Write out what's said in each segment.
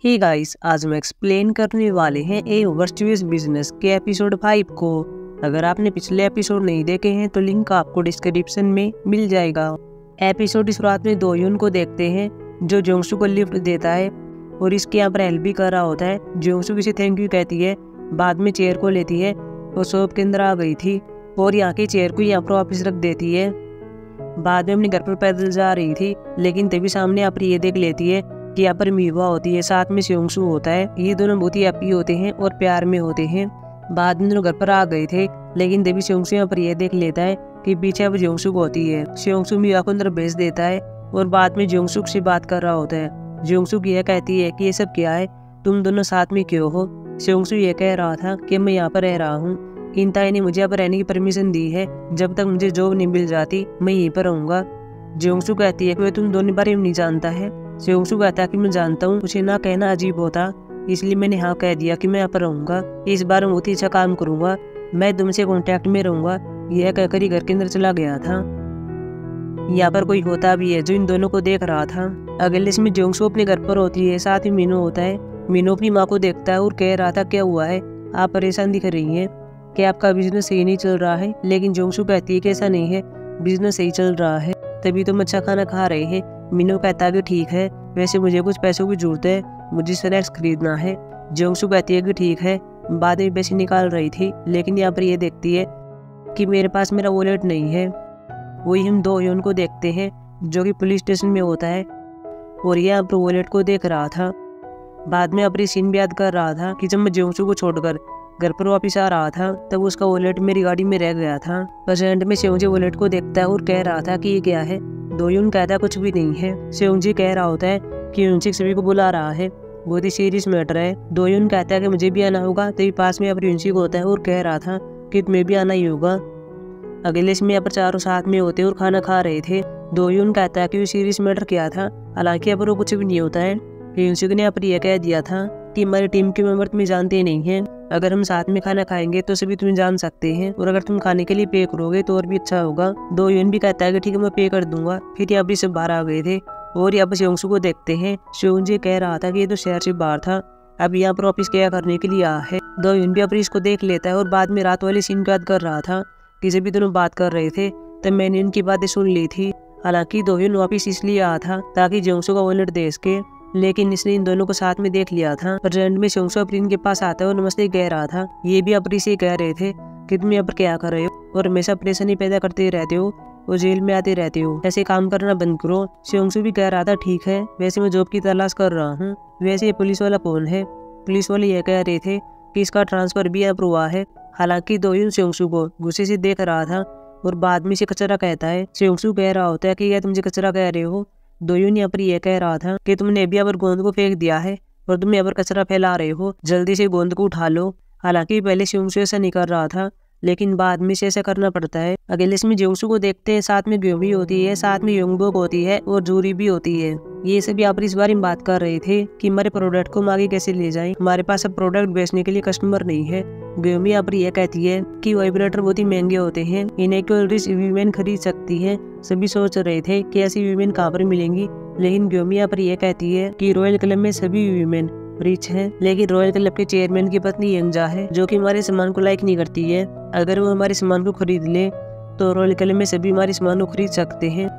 Hey guys, आज हम explain करने वाले हैं ए वर्चुअस बिजनेस के एपिसोड 5 को। अगर आपने पिछले एपिसोड नहीं देखे हैं तो लिंक आपको डिस्क्रिप्शन में मिल जाएगा। एपिसोड की शुरुआत में दो यून को देखते हैं जो जोंगसू को लिफ्ट देता है और इसके यहाँ पर हेल्प भी कर रहा होता है। जोंगसू किसी थैंक यू कहती है, बाद में चेयर को लेती है और शॉप के अंदर आ गई थी और यहाँ की चेयर को यहाँ पर वापिस रख देती है। बाद में अपने घर पर पैदल जा रही थी, लेकिन तभी सामने यहाँ पर ये देख लेती है कि यहाँ पर मीवा होती है, साथ में जोंगसू होता है। ये दोनों बहुत ही हैप्पी होते हैं और प्यार में होते हैं। बाद में दोनों घर पर आ गए थे, लेकिन तभी जोंगसू यहाँ पर ये देख लेता है कि पीछे अब जोंगसू होती है। जोंगसू मीवा को अंदर भेज देता है और बाद में जोंगसू से बात कर रहा होता है। जोंगसू यह कहती है कि ये सब क्या है, तुम दोनों साथ में क्यों हो। जोंगसू ये कह रहा था कि मैं यहाँ पर रह रहा हूँ, इंताई ने मुझे यहाँ पर रहने की परमिशन दी है, जब तक मुझे जॉब नहीं मिल जाती मैं यहीं पर रहूँगा। जोंगसू कहती है कि मैं तुम दोनों बारे में नहीं जानता है। जोंगसू कहता है कि मैं जानता हूँ, उसे ना कहना अजीब होता, इसलिए मैंने हाँ कह दिया कि मैं यहाँ पर रहूँगा। इस बार मैं बहुत ही अच्छा काम करूँगा, मैं तुमसे कॉन्टैक्ट में रहूँगा। यह कहकर ही घर के अंदर चला गया था। यहाँ पर कोई होता भी है जो इन दोनों को देख रहा था। अगले इसमें जोंगसू अपने घर पर होती है, साथ ही मीनू होता है। मीनू अपनी माँ को देखता है और कह रहा था क्या हुआ है, आप परेशान दिख रही हैं, कि आपका बिजनेस सही नहीं चल रहा है। लेकिन जोंगसू कहती है कि ऐसा नहीं है, बिजनेस सही चल रहा है, तभी तो हम अच्छा खाना खा रहे हैं। मीनू कहता है कि ठीक है, वैसे मुझे कुछ पैसों की जरूरत है, मुझे स्नैक्स खरीदना है। जोंगसू कहती है कि ठीक है। बाद में पैसे निकाल रही थी, लेकिन यहाँ पर ये देखती है कि मेरे पास मेरा वॉलेट नहीं है। वही हम दो यून को देखते हैं जो कि पुलिस स्टेशन में होता है और ये यहाँ पर वॉलेट को देख रहा था। बाद में अपनी सीन भी याद कर रहा था कि जब मैं जोंगसू को छोड़कर घर पर वापस आ रहा था तब उसका वॉलेट मेरी गाड़ी में रह गया था। बस एंड में सेउंजी वॉलेट को देखता है और कह रहा था कि ये क्या है। दोयुन कहता है कुछ भी नहीं है। सेउंजी कह रहा होता है कि यूनसिक सभी को बुला रहा है, बहुत ही सीरियस मैटर है। दोयुन कहता है कि मुझे भी आना होगा, तभी पास में अब यूनसिक होता है और कह रहा था कि तुम्हें भी आना ही होगा। अगले इसमें यहाँ पर चारों साथ में होते और खाना खा रहे थे। दोयुन कहता है कि वो सीरियस मैटर क्या था, हालांकि यहाँ पर वो कुछ भी नहीं होता है। यूनसिक ने यहाँ पर यह कह दिया था कि हमारी टीम के मेंबर तुम्हें जानते नहीं हैं, अगर हम साथ में खाना खाएंगे तो सभी तुम्हें जान सकते हैं, और अगर तुम खाने के लिए पे करोगे तो और भी अच्छा होगा। दो यून भी कहता है कि ठीक है मैं पे कर दूंगा। फिर यहाँ पर सब बाहर आ गए थे और यहाँ पर जोंगसू को देखते हैं। जोंगसू कह रहा था कि ये तो शहर से बाहर था, अब यहाँ पर ऑफिस क्या करने के लिए आया है। दो यून भी अपनी इसको देख लेता है और बाद में रात वाली सीन को याद कर रहा था कि जब भी दोनों बात कर रहे थे तब मैंने इनकी बातें सुन ली थी। हालांकि दो यून वापिस इसलिए आया था ताकि जोंगसू का वॉलेट दे सके, लेकिन इसने इन दोनों को साथ में देख लिया था। प्रेजेंट में जोंगसू अप्रीन के पास आता है और नमस्ते कह रहा था। ये भी अप्री से कह रहे थे कि तुम यहाँ पर क्या कर रहे हो और हमेशा परेशानी पैदा करते रहते हो और जेल में आते रहते हो, ऐसे काम करना बंद करो। जोंगसू भी कह रहा था ठीक है, वैसे मैं जॉब की तलाश कर रहा हूँ। वैसे ये पुलिस वाला कौन है। पुलिस वाले यह कह रहे थे कि इसका ट्रांसफर भी यहाँ पर हुआ है। हालांकि दोयुन जोंगसू को गुस्से से देख रहा था और बाद में से कचरा कहता है। जोंगसू कह रहा होता है कि क्या तुम मुझे कचरा कह रहे हो। दोयुन यहाँ पर यह कह रहा था कि तुमने अभी यहाँ पर गोंद को फेंक दिया है और तुम यहाँ पर कचरा फैला रहे हो, जल्दी से गोंद को उठा लो। हालांकि पहले जोंगसू ऐसा नहीं कर रहा था, लेकिन बाद में से ऐसा करना पड़ता है। अगले इसमें जोंगसू को देखते हैं, साथ में ग्योमी होती है, साथ में योंगबोक होती है और जूरी भी होती है। ये सब यहाँ पर इस बारे में बात कर रहे थे कि हमारे प्रोडक्ट को हम आगे कैसे ले जाएं, हमारे पास अब प्रोडक्ट बेचने के लिए कस्टमर नहीं है। ग्योमी यहाँ पर यह कहती है कि वाइब्रेटर बहुत ही महंगे होते हैं, इन्हें केवल रिच वीमेन खरीद सकती है। सभी सोच रहे थे कि ऐसी वीमेन कहाँ पर मिलेंगी, लेकिन ग्योमी यहाँ पर यह कहती है कि रॉयल क्लब में सभी वीमेन रिच हैं, लेकिन रॉयल क्लब के चेयरमैन की पत्नी यंगजा है जो कि हमारे सामान को लाइक नहीं करती है। अगर वो हमारे सामान को खरीद ले तो रॉयल क्लब में सभी हमारे सामान को खरीद सकते हैं।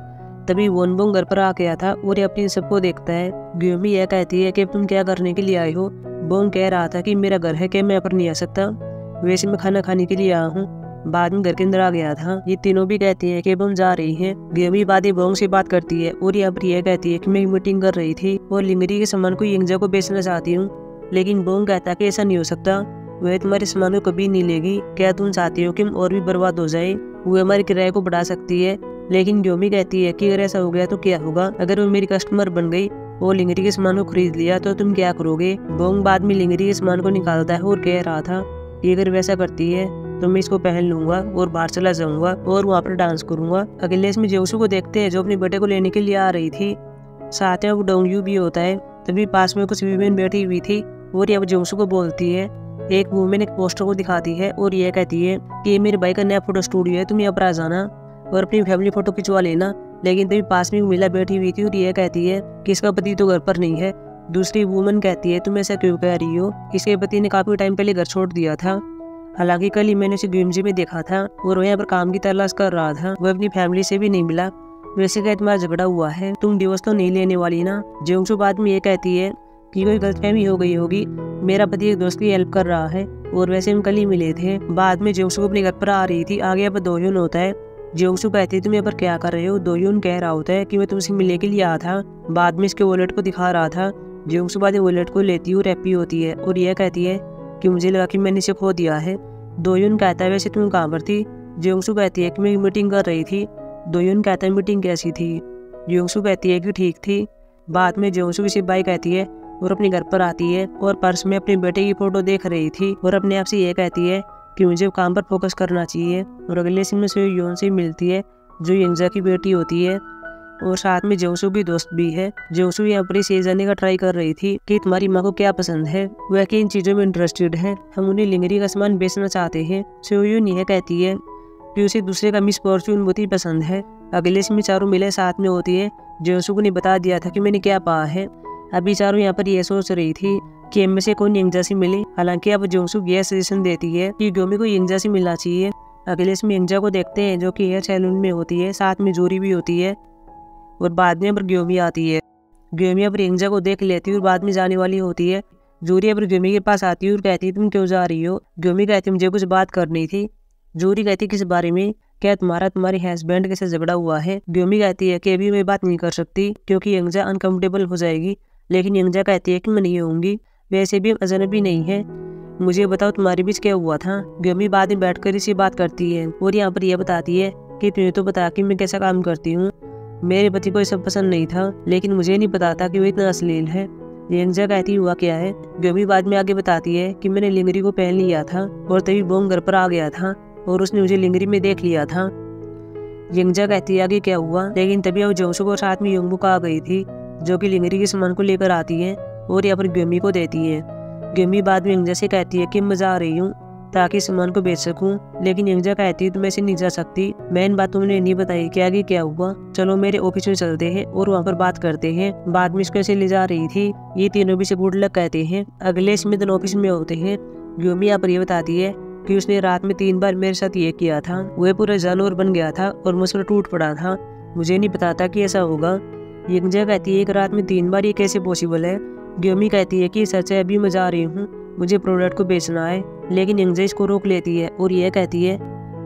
तभी वोनबोंग घर पर आ गया था और ये अपनी सबको देखता है। ग्योमी यह कहती है कि तुम क्या करने के लिए आए हो। बोंग कह रहा था कि मेरा घर है, कि मैं यहाँ पर नहीं आ सकता, वैसे मैं खाना खाने के लिए आया हूँ। बाद में घर के अंदर आ गया था। ये तीनों भी कहती हैं कि हम जा रही हैं। ग्योमी बाद बोंग से बात करती है और यहाँ पर यह कहती है कि मैं मीटिंग कर रही थी और लिंगरी के सामान को यंगजा को बेचना चाहती हूँ। लेकिन बोंग कहता है कि ऐसा नहीं हो सकता, वह तुम्हारे सामान को कभी नहीं लेगी। क्या तुम चाहती हो कि हम और भी बर्बाद हो जाए, वो हमारे किराए को बढ़ा सकती है। लेकिन ग्योमी कहती है कि अगर ऐसा हो गया तो क्या होगा, अगर वो मेरी कस्टमर बन गई और लिंगरी के सामान को खरीद लिया तो तुम क्या करोगे। बोंग बाद में लिंगरी के सामान को निकालता है और कह रहा था कि अगर वैसा करती है तो मैं इसको पहन लूंगा और बाहर चला जाऊंगा और वहाँ पर डांस करूंगा। अगले इसमें जोंगसू को देखते हैं जो अपने बेटे को लेने के लिए आ रही थी, साथ में वो डोंगयू भी होता है। तभी पास में कुछ वीमेन बैठी हुई थी और ये जोंगसू को बोलती है। एक वुमेन एक पोस्टर को दिखाती है और यह कहती है कि ये मेरे भाई का नया फोटो स्टूडियो है, तुम यहाँ पर आ जाना और अपनी फैमिली फोटो खिंचवा लेना। लेकिन तभी पास में महिला बैठी हुई थी और यह कहती है कि इसका पति तो घर पर नहीं है, दूसरी वूमन कहती है तुम ऐसा क्यों कह रही हो, इसके पति ने काफी टाइम पहले घर छोड़ दिया था। हालांकि कल ही मैंने उसे गेमजी में देखा था और वो यहाँ पर काम की तलाश कर रहा था। वो अपनी फैमिली से भी नहीं मिला। वैसे क्या तुम्हारा झगड़ा हुआ है, तुम डिवोर्स तो नहीं लेने वाली ना। जेंगसू बाद में ये कहती है कि कोई गलतफहमी हो गई होगी, मेरा पति एक दोस्त की हेल्प कर रहा है और वैसे हम कल ही मिले थे। बाद में जेंगसू अपने घर पर आ रही थी। आगे यहाँ पर दोयुन होता है। जेंगसू कहती है तुम यहाँ पर क्या कर रहे हो। दोयुन कह रहा होता है कि मैं तुमसे मिलने के लिए आया था। बाद में इसके वॉलेट को दिखा रहा था। जेंगसू बाद में वॉलेट को लेती है और हैप्पी होती है और यह कहती है कि मुझे लगा कि मैंने इसे खो दिया है। दोयुन कहता है वैसे तुम कहाँ पर थी। जेंगसू कहती है कि मैं मीटिंग कर रही थी। दोयुन कहता है मीटिंग कैसी थी। जेंगसू कहती है कि ठीक थी। बाद में जेंगसू किसी बाई कहती है और अपने घर पर आती है और पर्स में अपने बेटे की फोटो देख रही थी और अपने आप से ये कहती है कि मुझे काम पर फोकस करना चाहिए। और अगले सीन में सोयोन से मिलती है जो यंगजा की बेटी होती है और साथ में जेंगसू की दोस्त भी है। जेंगसू यहाँ पर ये जानने का ट्राई कर रही थी कि तुम्हारी माँ को क्या पसंद है, वह कि इन चीज़ों में इंटरेस्टेड है, हम उन्हें लिंगरी का सामान बेचना चाहते हैं। सोयोन यह कहती है कि उसे दूसरे का मिस फॉर्चून बहुत ही पसंद है। अगले सीन में चारों मिले साथ में होती है। जेंगसू को नहीं बता दिया था कि मैंने क्या पाया है। अभी चारों यहाँ पर यह सोच रही थी कि इनमें से कौन यंगजा से मिले। हालांकि अब जेंगसू यह सजेशन देती है कि ग्योमी को यंगजा से मिलना चाहिए। अगले इसमें यंगजा को देखते हैं जो कि हेयर सैलून में होती है, साथ में जोरी भी होती है और बाद में पर ग्योमी आती है। ग्योमी पर यंगजा को देख लेती है और बाद में जाने वाली होती है। जोरी पर ग्योमी के पास आती है और कहती है तुम क्यों जा रही हो। ग्योमी कहती है मुझे कुछ बात करनी थी। जोरी कहती है किस बारे में, क्या तुम्हारे हस्बैंड के साथ झगड़ा हुआ है। ग्योमी कहती है कि अभी मैं बात नहीं कर सकती क्योंकि यंगजा अनकंफर्टेबल हो जाएगी। लेकिन यंगजा कहती है कि मैं नहीं होंगी, वैसे भी हम अजनबी नहीं है, मुझे बताओ तुम्हारे बीच क्या हुआ था। ग्योमी बाद में बैठकर इसी बात करती है और यहाँ पर यह बताती है कि तुम्हें तो बता कि मैं कैसा काम करती हूँ, मेरे पति को ये सब पसंद नहीं था लेकिन मुझे नहीं पता था कि वो इतना अश्लील है। यंगजा कहती हुआ क्या है। ग्योमी बाद में आगे बताती है कि मैंने लिंगरी को पहन लिया था और तभी बोंग घर पर आ गया था और उसने मुझे लिंगरी में देख लिया था। यंगजा कहती है आगे क्या हुआ। लेकिन तभी वो जेंगसू को साथ में योंगबुक आ गई थी जो कि लिंगरी के सामान को लेकर आती है और यहाँ पर ग्योमी को देती है। ग्योमी बाद में यंगजा से कहती है कि मैं जा रही हूँ ताकि सामान को बेच सकूं। लेकिन यंगजा कहती है तुम ऐसे नहीं जा सकती, मैं इन बातों ने नहीं बताई कि आगे क्या हुआ, चलो मेरे ऑफिस में चलते हैं और वहाँ पर बात करते हैं। बाद में इसको ऐसे ले जा रही थी। ये तीनों भी से गुड लक कहते हैं। अगले स्मिथ ऑफिस में होते हैं। ग्योमी यहाँ पर ये बताती है कि उसने रात में 3 बार मेरे साथ ये किया था, वह पूरा जानवर बन गया था और मुझ पर टूट पड़ा था, मुझे नहीं पता था कि ऐसा होगा। यंगजा कहती है एक रात में 3 बार ये कैसे पॉसिबल है। ग्योमी कहती है कि सच है, अभी मैं जा रही हूँ, मुझे प्रोडक्ट को बेचना है। लेकिन यंगजा इसको रोक लेती है और यह कहती है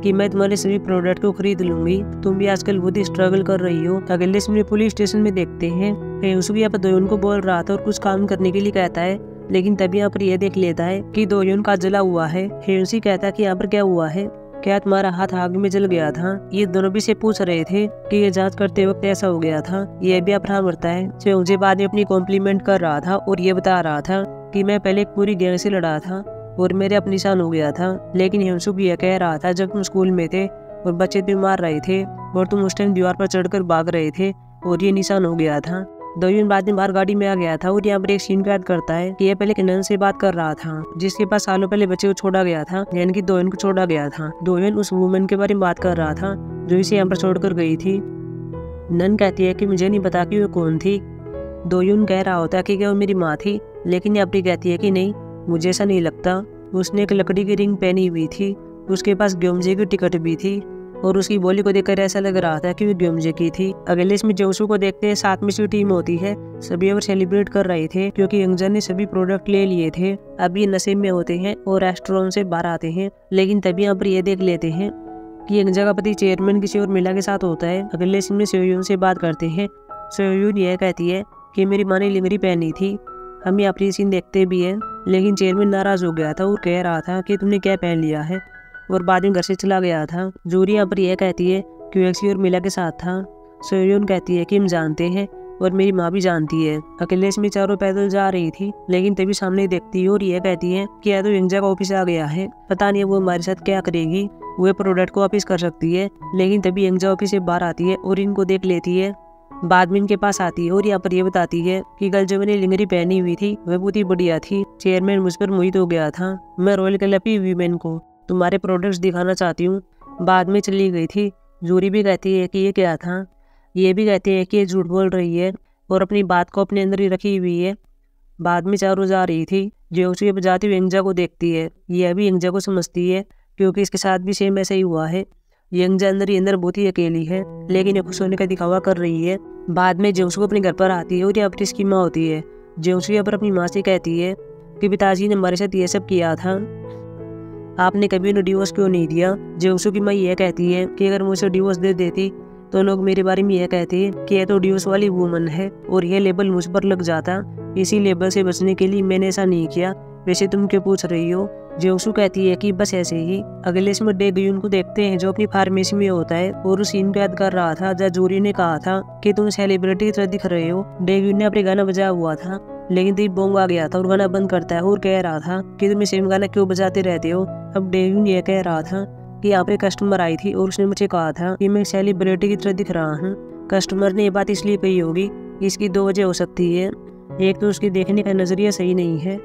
कि मैं तुम्हारे सभी प्रोडक्ट को खरीद लूंगी, तुम भी आजकल बहुत ही स्ट्रगल कर रही हो। अगले इसमें पुलिस स्टेशन में देखते हैं हेयुसुगी यहाँ पर दोयुन को बोल रहा था और कुछ काम करने के लिए कहता है। लेकिन तभी यहाँ पर यह देख लेता है कि दोयुन का जला हुआ है। हेयुसी कहता है कि यहाँ पर क्या हुआ है, क्या तुम्हारा हाथ आग में जल गया था। ये दोनों भी से पूछ रहे थे कि ये जांच करते वक्त ऐसा हो गया था। ये भी अपराध करता है जो मुझे बाद में अपनी कॉम्प्लीमेंट कर रहा था और ये बता रहा था कि मैं पहले एक पूरी गैंग से लड़ा था और मेरे अपनी निशान हो गया था। लेकिन हेयुसुगी यह कह रहा था जब तुम स्कूल में थे और बच्चे तुम्हें मार रहे थे और तुम उस टाइम दीवार पर चढ़कर भाग रहे थे और ये निशान हो गया था। दोयुन बाद में बाहर गाड़ी में आ गया था और यहाँ पर एक सीन याद करता है कि यह पहले एक नन से बात कर रहा था जिसके पास सालों पहले बच्चे को छोड़ा गया था, यानी कि दोयुन को छोड़ा गया था। दोयुन उस वुमन के बारे में बात कर रहा था जो इसे यहाँ पर छोड़कर गई थी। नन कहती है कि मुझे नहीं पता कि वो कौन थी। दोयुन कह रहा होता है कि क्या वो मेरी माँ थी, लेकिन यापरी कहती है कि नहीं, मुझे ऐसा नहीं लगता। उसने एक लकड़ी की रिंग पहनी हुई थी, उसके पास ग्योमजे की टिकट भी थी और उसकी बोली को देखकर ऐसा लग रहा था कि वो ग्योमजे की थी। अगले इसमें जेंगसू को देखते हैं, साथ में इसकी टीम होती है। सभी और सेलिब्रेट कर रहे थे क्योंकि यंगजा ने सभी प्रोडक्ट ले लिए थे। अब ये नशे में होते हैं और रेस्टोरेंट से बाहर आते हैं। लेकिन तभी यहाँ पर ये देख लेते हैं कि यंगजा का पति चेयरमैन किसी और महिला के साथ होता है। अगले इसमें सोयोन से बात करते हैं। सोयोन यह कहती है कि मेरी माँ ने लिंगरी पहनी थी। हम यहाँ पर सीन देखते भी हैं, लेकिन चेयरमैन नाराज हो गया था और कह रहा था कि तुमने क्या पहन लिया है और बाद में घर से चला गया था। जूरी यहाँ पर यह कहती है कि वो किसी और महिला के साथ था। सोयोन कहती है कि हम जानते हैं और मेरी माँ भी जानती है। अकेले इसमें चारों पैदल जा रही थी, लेकिन तभी सामने देखती है और यह कहती है कि या तो यंगजा का ऑफिस आ गया है, पता नहीं वो हमारे साथ क्या करेगी। वो प्रोडक्ट को वापिस कर सकती है। लेकिन तभी यंगजा ऑफिस से बाहर आती है और इनको देख लेती है। बाद में इनके पास आती है और यहाँ पर ये बताती है कि कल जो मैंने लिंगरी पहनी हुई थी वह बहुत ही बढ़िया थी। चेयरमैन मुझ पर मोहित हो गया था। मैं रॉयल क्लब की वीमेन को तुम्हारे प्रोडक्ट्स दिखाना चाहती हूँ। बाद में चली गई थी। जूरी भी कहती है कि ये क्या था। ये भी कहती है कि ये झूठ बोल रही है और अपनी बात को अपने अंदर ही रखी हुई है। बाद में चारों जा रही थी। जेंगसू ये जाती हुई यंगजा को देखती है। यह भी यंगजा को समझती है क्योंकि इसके साथ भी सेम ऐसा ही हुआ है। यंगजा अंदर ही अंदर बहुत ही अकेली है, लेकिन ये खुश होने का दिखावा कर रही है। बाद में जेंगसू अपने घर पर आती है और यहाँ पर इसकी माँ होती है। जेंगसू यहाँ पर अपनी माँ से कहती है कि पिताजी ने हमारे साथ ये सब किया था, आपने कभी उन्हें डिवोर्स क्यों नहीं दिया। जेंगसू की माँ यह कहती है कि अगर मुझे डिवोर्स दे देती तो लोग मेरे बारे में यह कहते कि यह तो डिवोर्स वाली वुमन है और यह लेबल मुझ पर लग जाता। इसी लेबल से बचने के लिए मैंने ऐसा नहीं किया। वैसे तुम क्यों पूछ रही हो। जेंगसू कहती है कि बस ऐसे ही। अगले इसमें डेगयुन को देखते हैं जो अपनी फार्मेसी में होता है और उस सीन को याद कर रहा था जहाँ जूरी ने कहा था कि तुम सेलिब्रिटी की तरह दिख रहे हो। डेगयुन ने अपने गाना बजाया हुआ था, लेकिन तभी बोंग आ गया था और गाना बंद करता है और कह रहा था कि तुम सेम गाना क्यों बजाते रहते हो। अब डेगयुन यह कह रहा था कि यहाँ पे कस्टमर आई थी और उसने मुझे कहा था कि मैं सेलिब्रिटी की तरह दिख रहा हूँ। कस्टमर ने ये बात इसलिए कही होगी, इसकी दो वजह हो सकती है। एक तो उसकी देखने का नजरिया सही नहीं है,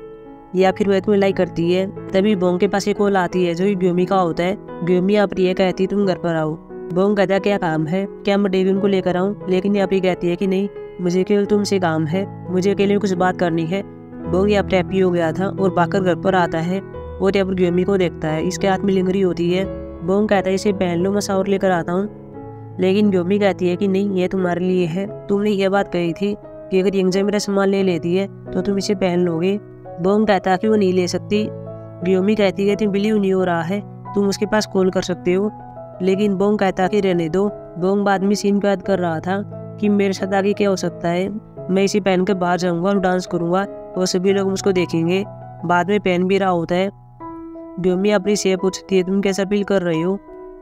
या फिर वह तुम्हें लाइक करती है। तभी बोंग के पास एक कॉल आती है जो कि ग्योमी का होता है। ग्योमी यहाँ पर यह कहती तुम घर पर आओ। बोंग कहता क्या काम है, क्या मैं डेगयुन को लेकर आऊँ, लेकिन यहाँ पर कहती है कि नहीं, मुझे केवल तुमसे काम है, मुझे अकेले कुछ बात करनी है। बोंग यहाँ पर हैप्पी हो गया था और भागकर घर पर आता है और यहाँ पर ग्योमी को देखता है। इसके हाथ में लिंगरी होती है। बोंग कहता है इसे पहन लो, मैं और लेकर आता हूँ। लेकिन ग्योमी कहती है कि नहीं, ये तुम्हारे लिए है। तुमने ये बात कही थी कि अगर यंगजा मेरा सामान ले लेती है तो तुम इसे पहन लोगे। बोंग कहता कि वो नहीं ले सकती। ग्योमी कहती है तुम बिलीव नहीं हो रहा है, तुम उसके पास कॉल कर सकते हो। लेकिन बोंग कहता कि रहने दो। बोंग बाद में सीन को याद कर रहा था कि मेरे साथ आगे क्या हो सकता है। मैं इसे पहन कर बाहर जाऊँगा और डांस करूँगा और सभी लोग मुझको देखेंगे। बाद में पहन भी रहा होता है। ग्योमी अपनी से पूछती है तुम कैसा फील कर रही हो।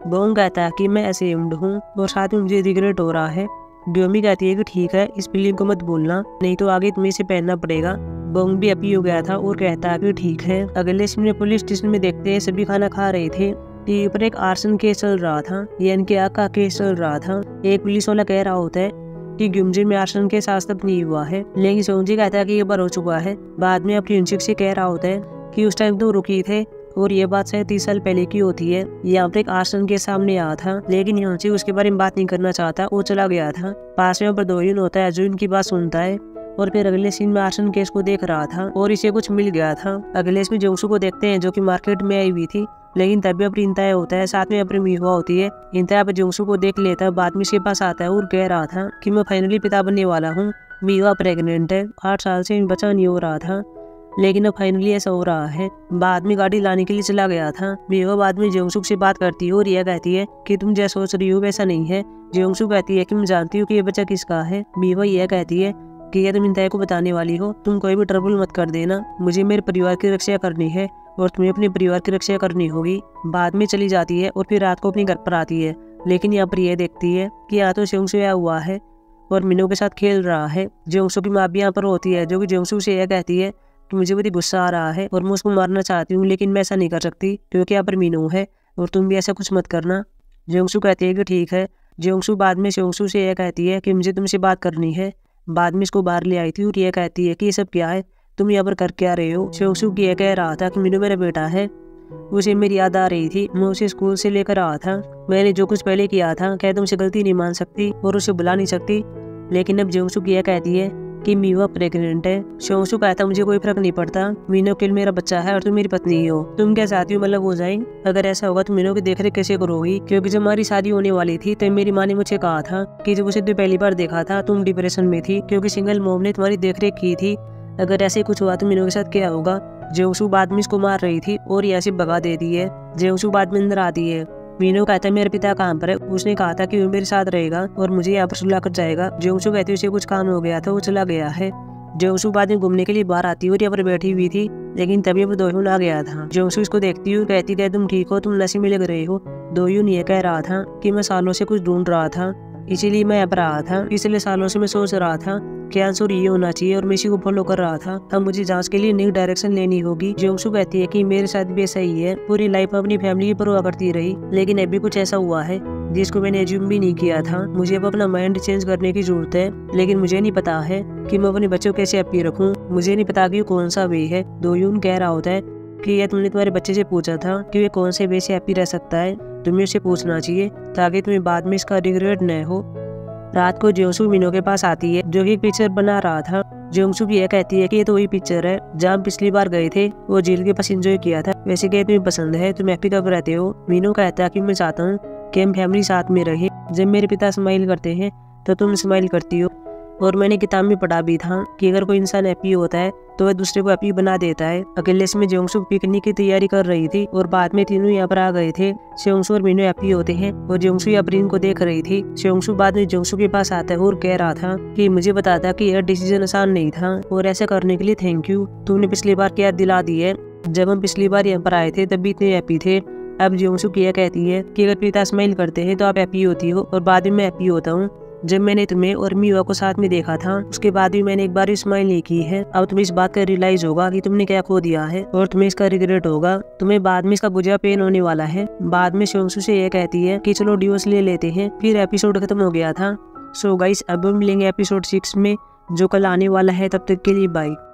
बोंग कहता है कि मैं असेम्ड हूँ और साथ में मुझे रिग्रेट हो रहा है। ग्योमी कहती है कि ठीक है, इस फीलिंग को मत बोलना, नहीं तो आगे तुम्हें इसे पहनना पड़ेगा। बोंग भी हैप्पी हो गया था और कहता है कि ठीक है। अगले सीन में पुलिस स्टेशन में देखते हैं सभी खाना खा रहे थे। टीवी पर एक आर्सन केस चल रहा था, यानी कि आग का केस चल रहा था। एक पुलिस वाला कह रहा होता है कि ग्युमजिन में आर्सन केस आज तक नहीं हुआ है, लेकिन सोंजी कहता है कि ये बार हो चुका है। बाद में अपनी इंशिक से कह रहा होता है कि उस टाइम तो रुकी थे और ये बात शायद 30 साल पहले की होती है। यहाँ पर एक आर्सन के सामने आया था, लेकिन योंची उसके बारे में बात नहीं करना चाहता, वो चला गया था। पास में दोयुन होता है जो इनकी बात सुनता है और फिर अगले सीन में आर्सन केस को देख रहा था और इसे कुछ मिल गया था। अगले इसमें जेंगसू को देखते हैं जो कि मार्केट में आई हुई थी, लेकिन तभी अपनी इंताया होता है, साथ में अपनी मीहुआ होती है। इंताया पर जेंगसू को देख लेता है, बाद में इसके पास आता है और कह रहा था कि मैं फाइनली पिता बनने वाला हूँ। मीहुआ प्रेग्नेंट है, 8 साल से बच्चा नहीं हो रहा था, लेकिन अब फाइनली ऐसा हो रहा है। बाद में गाड़ी लाने के लिए चला गया था। मीहुआ बाद में जेंगसू से बात करती है और यह कहती है कि तुम जैसा सोच रही हो वैसा नहीं है। जेंगसू कहती है कि मैं जानती हूँ कि ये बच्चा किसका है। मीहुआ यह कहती है कि यह तुम इंताया को बताने वाली हो, तुम कोई भी ट्रबल मत कर देना, मुझे मेरे परिवार की रक्षा करनी है और तुम्हें अपने परिवार की रक्षा करनी होगी। बाद में चली जाती है और फिर रात को अपने घर पर आती है, लेकिन यहाँ पर यह देखती है कि यहाँ तो जेंगसू आया हुआ है और मिनो के साथ खेल रहा है। जेंगसू की माँ भी यहाँ पर होती है जो कि जेंगसू से यह कहती है कि मुझे बड़ी गुस्सा आ रहा है और मैं उसको मारना चाहती हूँ, लेकिन मैं ऐसा नहीं कर सकती क्योंकि यहाँ पर मीनू है और तुम भी ऐसा कुछ मत करना। जेंगसू कहती है कि ठीक है। जेंगसू बाद में जेंगसू से यह कहती है कि मुझे तुमसे बात करनी है। बाद में इसको बाहर ले आई थी और यह कहती है कि ये सब क्या है, तुम यहाँ पर कर क्या रहे हो। जेंगसू की यह कह रहा था कि मीनू मेरा बेटा है, उसे मेरी याद आ रही थी, मैं उसे स्कूल से लेकर आया था, मैंने जो कुछ पहले किया था क्या तुमसे गलती नहीं मान सकती और उसे बुला नहीं सकती। लेकिन अब जेंगसू की यह कहती है कि मीवा प्रेग्नेंट है। जेंगसू कहता मुझे कोई फर्क नहीं पड़ता, मीनो केवल मेरा बच्चा है और तुम मेरी पत्नी हो, तुम क्या चाहती हो मतलब हो जाए। अगर ऐसा होगा तो मीनो की देखरेख कैसे करोगी, क्योंकि जब हमारी शादी होने वाली थी तब मेरी माँ ने मुझे कहा था कि जब उसे पहली बार देखा था तुम डिप्रेशन में थी क्योंकि सिंगल मॉम ने तुम्हारी देखरेख की थी। अगर ऐसे कुछ हुआ तो मीनो के साथ क्या होगा। जेंगसू बाद में इसको मार रही थी और यहाँ से भगा देती है। जेंगसू बाद में अंदर आती है। मीनो कहता है मेरे पिता कहाँ पर है, उसने कहा था कि वो मेरे साथ रहेगा और मुझे यहाँ पर सुला कर जाएगा। जेंगसू कहती है उसे कुछ काम हो गया था, वो चला गया है। जेंगसू बाद में घूमने के लिए बाहर आती है और यहाँ पर बैठी हुई थी, लेकिन तभी वो दोयुन आ गया था। जेंगसू इसको देखती हुई कहती है तुम ठीक हो, तुम नशे में लग रहे हो। दोयुन ये कह रहा था कि मैं सालों से कुछ ढूंढ रहा था, इसीलिए मैं यहाँ पर आया था। पिछले सालों से मैं सोच रहा था कि आंसर ये होना चाहिए और मैं इसी को फॉलो कर रहा था। अब मुझे जांच के लिए नई डायरेक्शन लेनी होगी। जेंगसू कहती है कि मेरे साथ भी ऐसा ही है, पूरी लाइफ अपनी फैमिली की परवाह करती रही, लेकिन अभी कुछ ऐसा हुआ है जिसको मैंने एज्यूम भी नहीं किया था। मुझे अब अपना माइंड चेंज करने की जरूरत है, लेकिन मुझे नहीं पता है कि मैं अपने बच्चों को कैसे हैप्पी रखूं। मुझे नहीं पता कि कौन सा वे है। दोयुन कह रहा होता है कि यह तुमने तुम्हारे बच्चे से पूछा था कि वे कौन से वे से हैप्पी रह सकता है, तुम्हें उसे पूछना चाहिए ताकि तुम्हें बाद में इसका रिग्रेट न हो। रात को जेंगसू मीनो के पास आती है जो कि एक पिक्चर बना रहा था जियोंगसू भी यह कहती है कि ये तो वही पिक्चर है जहाँ हम पिछली बार गए थे, वो झील के पास एंजॉय किया था। वैसे क्या तुम्हें पसंद है, तुम हैप्पी कब रहते हो? मीनू कहता है कि मैं चाहता हूँ कि हम फैमिली साथ में रहे। जब मेरे पिता स्माइल करते हैं तो तुम स्माइल करती हो। और मैंने किताब में पढ़ा भी था कि अगर कोई इंसान हैप्पी होता है तो वह दूसरे को हैप्पी बना देता है। अकेले में जियोंगसू पिकनिक की तैयारी कर रही थी और बाद में तीनों यहाँ पर आ गए थे। जियोंगसू और मीनू हैप्पी होते हैं और जियोंगसू अपरीन को देख रही थी। जियोंगसू बाद में जियोंगसू के पास आता है और कह रहा था कि मुझे बताता कि यह डिसीजन आसान नहीं था और ऐसा करने के लिए थैंक यू। तुमने पिछली बार क्या दिला दी है, जब हम पिछली बार यहाँ पर आए थे तब भी इतने हैप्पी थे। अब जियोंगसू किया कहती है कि अगर पिता स्माइल करते हैं तो आप हैप्पी होती हो और बाद में मैं हैप्पी होता हूँ। जब मैंने तुम्हें और मीवा को साथ में देखा था उसके बाद भी मैंने एक बार भी स्माइल नहीं की है। अब तुम्हें इस बात का रियलाइज होगा कि तुमने क्या खो दिया है और तुम्हें इसका रिग्रेट होगा। तुम्हें बाद में इसका बुरा पेन होने वाला है। बाद में जियोंगसू से यह कहती है कि चलो डिवोर्स ले लेते हैं। फिर एपिसोड खत्म हो गया था। सो गाइस, अब हम मिलेंगे एपिसोड 6 में जो कल आने वाला है। तब तक के लिए बाय।